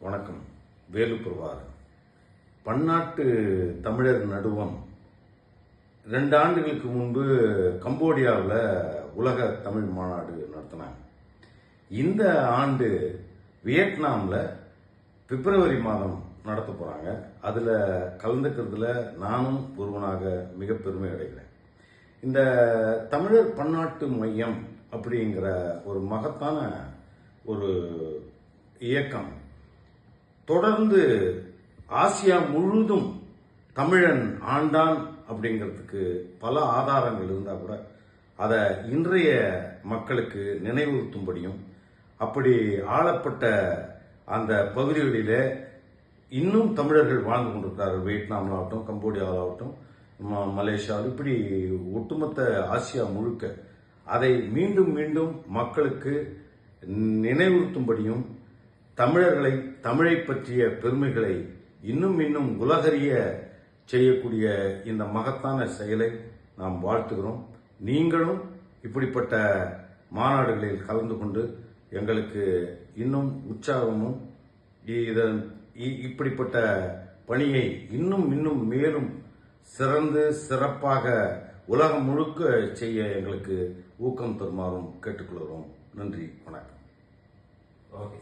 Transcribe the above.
வணக்கம். வேலுப்பிரபார். பன்னாட்டு தமிழர் நடுவம் 2 ஆண்டுகளுக்கு முன்பு கம்போடியாவில் உலக தமிழ் மாநாடு நடத்தினாங்க. இந்த ஆண்டு வியட்நாமில் பிப்ரவரி மாதம் நடத்த போகிறாங்க. அதில் கலந்துக்கிறதுல நானும் ஒருவனாக மிக பெருமை அடைகிறேன். இந்த தமிழர் பன்னாட்டு மையம் அப்படிங்கிற ஒரு மகத்தான ஒரு இயக்கம் தொடர்ந்து ஆசியா முழுதும் தமிழன் ஆண்டான் அப்படிங்கிறதுக்கு பல ஆதாரங்கள் இருந்தால் கூட அதை இன்றைய மக்களுக்கு நினைவுறுத்தும்படியும், அப்படி ஆளப்பட்ட அந்த பகுதிகளிலே இன்னும் தமிழர்கள் வாழ்ந்து கொண்டிருக்கிறார்கள். வியட்நாமிலாகட்டும், கம்போடியாவிலாகட்டும், மலேசியாவில், இப்படி ஒட்டுமொத்த ஆசியா முழுக்க அதை மீண்டும் மீண்டும் மக்களுக்கு நினைவுறுத்தும்படியும், தமிழை பற்றிய பெருமைகளை இன்னும் இன்னும் உலகறிய செய்யக்கூடிய இந்த மகத்தான செயலை நாம் வாழ்த்துகிறோம். நீங்களும் இப்படிப்பட்ட மாநாடுகளில் கலந்து கொண்டு எங்களுக்கு இன்னும் உற்சாகமும், இப்படிப்பட்ட பணியை இன்னும் இன்னும் மேலும் சிறந்து சிறப்பாக உலகம் முழுக்க செய்ய எங்களுக்கு ஊக்கம் தருமாறும் கேட்டுக்கொள்கிறோம். நன்றி, வணக்கம். ஓகே.